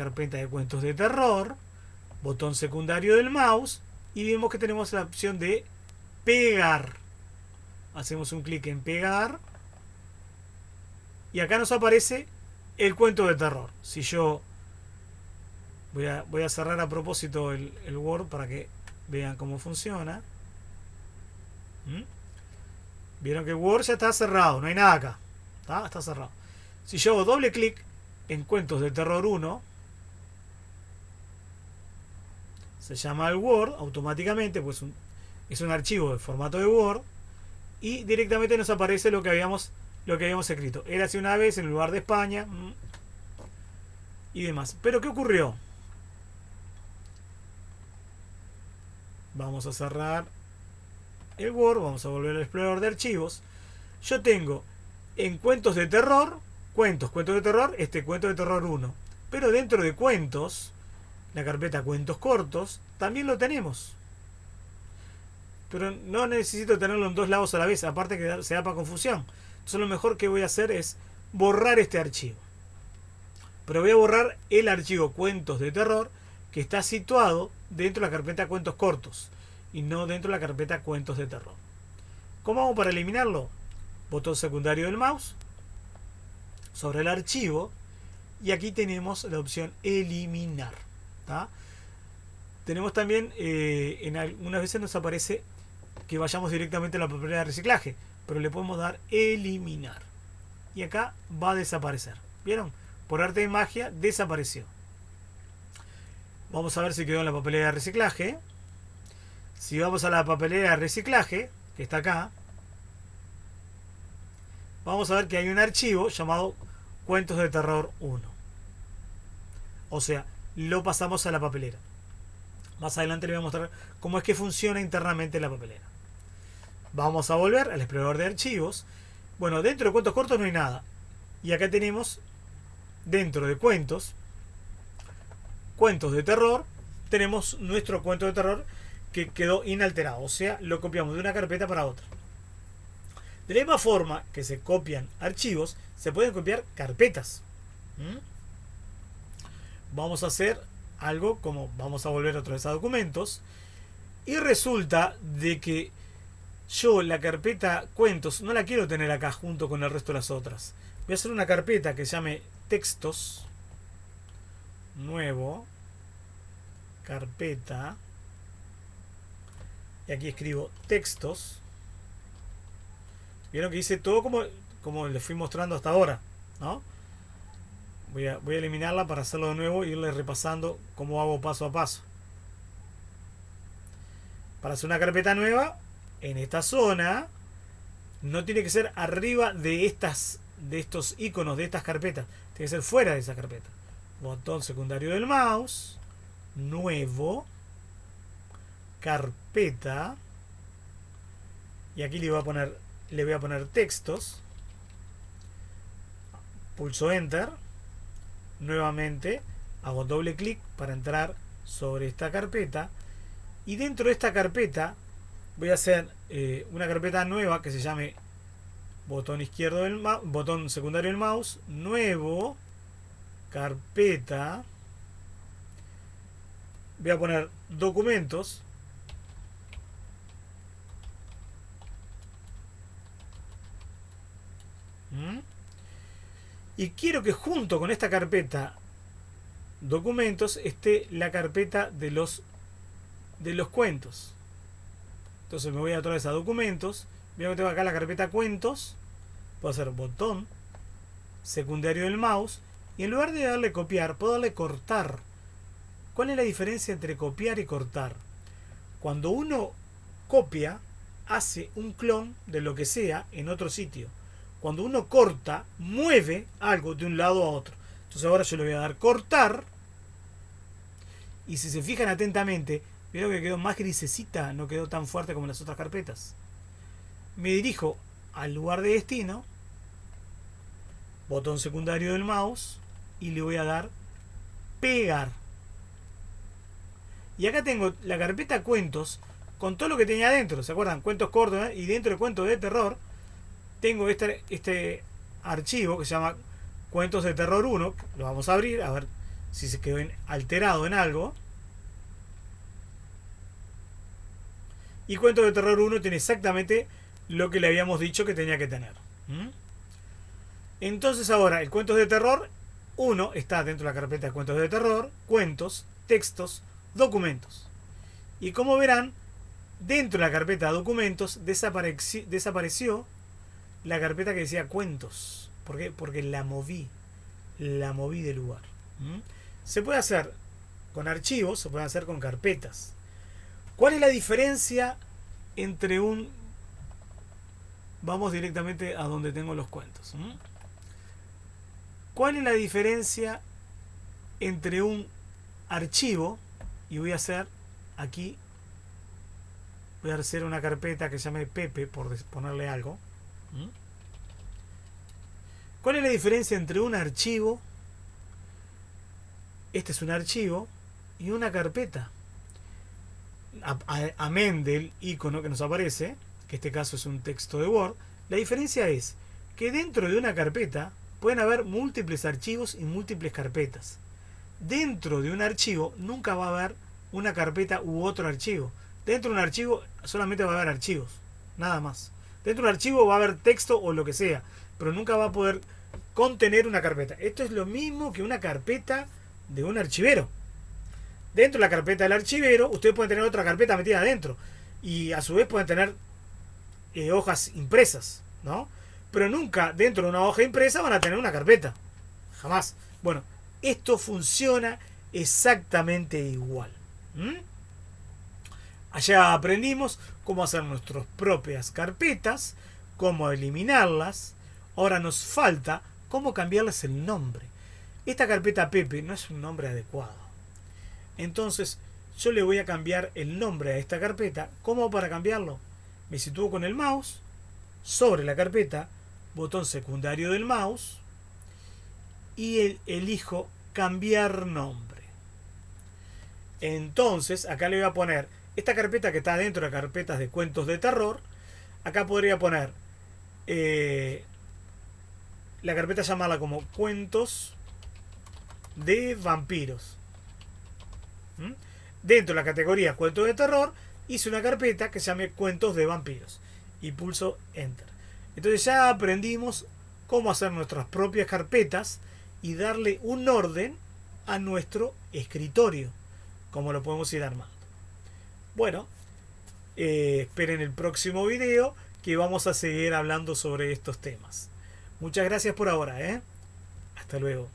carpeta de cuentos de terror, botón secundario del mouse y vemos que tenemos la opción de pegar. Hacemos un clic en pegar y acá nos aparece el cuento de terror. Si yo voy a cerrar a propósito el Word para que vean cómo funciona. Vieron que Word ya está cerrado, no hay nada acá. Está cerrado. Si yo hago doble clic en cuentos de terror 1, se llama el Word automáticamente, pues es un archivo de formato de Word y directamente nos aparece lo que habíamos escrito. Érase una vez en el lugar de España y demás. Pero ¿qué ocurrió? Vamos a cerrar el Word, vamos a volver al explorador de archivos. Yo tengo en cuentos de terror, cuentos de terror, cuento de terror 1. Pero dentro de cuentos, la carpeta cuentos cortos, también lo tenemos. Pero no necesito tenerlo en dos lados a la vez, aparte que se da para confusión. Entonces lo mejor que voy a hacer es borrar este archivo. Pero voy a borrar el archivo cuentos de terror que está situado dentro de la carpeta cuentos cortos y no dentro de la carpeta cuentos de terror. ¿Cómo hago para eliminarlo? Botón secundario del mouse sobre el archivo y aquí tenemos la opción eliminar. Tenemos también en algunas veces nos aparece que vayamos directamente a la papelera de reciclaje, pero le podemos dar eliminar y acá va a desaparecer. ¿Vieron? Por arte de magia desapareció. Vamos a ver si quedó en la papelera de reciclaje. Si vamos a la papelera de reciclaje, que está acá, vamos a ver que hay un archivo llamado Cuentos de Terror 1. O sea, lo pasamos a la papelera. Más adelante les voy a mostrar cómo es que funciona internamente la papelera. Vamos a volver al explorador de archivos. Bueno, dentro de cuentos cortos no hay nada. Y acá tenemos, dentro de cuentos de terror, tenemos nuestro cuento de terror que quedó inalterado. O sea, lo copiamos de una carpeta para otra. De la misma forma que se copian archivos, se pueden copiar carpetas. Vamos a hacer algo como, vamos a volver otra vez a documentos. Y resulta de que yo la carpeta cuentos no la quiero tener acá junto con el resto de las otras. Voy a hacer una carpeta que se llame textos. Nuevo. Carpeta. Y aquí escribo textos. Vieron que hice todo como les fui mostrando hasta ahora, ¿no? Voy a eliminarla para hacerlo de nuevo e irle repasando cómo hago paso a paso. Para hacer una carpeta nueva, en esta zona, no tiene que ser arriba de estos iconos de estas carpetas. Tiene que ser fuera de esa carpeta. Botón secundario del mouse. Nuevo. Carpeta. Y aquí le voy a poner textos. Pulso Enter. Nuevamente hago doble clic para entrar sobre esta carpeta. Y dentro de esta carpeta voy a hacer una carpeta nueva que se llame botón secundario del mouse, nuevo, carpeta. Voy a poner documentos. Y quiero que junto con esta carpeta documentos esté la carpeta de los cuentos. Entonces me voy otra vez a documentos. Veo que tengo acá la carpeta cuentos. Puedo hacer botón secundario del mouse. Y en lugar de darle copiar, puedo darle cortar. ¿Cuál es la diferencia entre copiar y cortar? Cuando uno copia, hace un clon de lo que sea en otro sitio. Cuando uno corta, mueve algo de un lado a otro. Entonces ahora yo le voy a dar cortar. Y si se fijan atentamente, vieron que quedó más grisecita, no quedó tan fuerte como en las otras carpetas. Me dirijo al lugar de destino, botón secundario del mouse, y le voy a dar pegar. Y acá tengo la carpeta cuentos con todo lo que tenía adentro. ¿Se acuerdan? Cuentos cortos, ¿eh? Y dentro de cuentos de terror tengo este archivo que se llama Cuentos de Terror 1. Lo vamos a abrir, a ver si se quedó alterado en algo. Y Cuentos de Terror 1 tiene exactamente lo que le habíamos dicho que tenía que tener. Entonces ahora el Cuentos de Terror 1 está dentro de la carpeta de Cuentos de Terror, Cuentos, Textos, Documentos. Y como verán, dentro de la carpeta de Documentos desapareció la carpeta que decía Cuentos. ¿Por qué? Porque la moví de lugar. Se puede hacer con archivos, se puede hacer con carpetas. ¿Cuál es la diferencia entre un... Vamos directamente a donde tengo los cuentos. ¿Cuál es la diferencia entre un archivo? Y voy a hacer aquí, voy a hacer una carpeta que se llame Pepe, por ponerle algo. ¿Cuál es la diferencia entre un archivo? Este es un archivo y una carpeta. Amén del icono que nos aparece, que en este caso es un texto de Word, la diferencia es que dentro de una carpeta pueden haber múltiples archivos y múltiples carpetas. Dentro de un archivo nunca va a haber una carpeta u otro archivo. Dentro de un archivo solamente va a haber archivos, nada más. Dentro de un archivo va a haber texto o lo que sea, pero nunca va a poder contener una carpeta. Esto es lo mismo que una carpeta de un archivero. Dentro de la carpeta del archivero, ustedes pueden tener otra carpeta metida adentro. Y a su vez pueden tener hojas impresas, ¿no? Pero nunca dentro de una hoja impresa van a tener una carpeta. Jamás. Bueno, esto funciona exactamente igual. Allá aprendimos cómo hacer nuestras propias carpetas, cómo eliminarlas. Ahora nos falta cómo cambiarles el nombre. Esta carpeta Pepe no es un nombre adecuado. Entonces yo le voy a cambiar el nombre a esta carpeta. ¿Cómo para cambiarlo? Me sitúo con el mouse sobre la carpeta, botón secundario del mouse y elijo cambiar nombre. Entonces acá le voy a poner esta carpeta que está dentro de carpetas de cuentos de terror. Acá podría poner la carpeta, llamarla como cuentos de vampiros. Dentro de la categoría cuentos de terror hice una carpeta que se llame cuentos de vampiros y pulso enter. Entonces ya aprendimos cómo hacer nuestras propias carpetas y darle un orden a nuestro escritorio, como lo podemos ir armando. Bueno, esperen el próximo video que vamos a seguir hablando sobre estos temas. Muchas gracias por ahora. Hasta luego.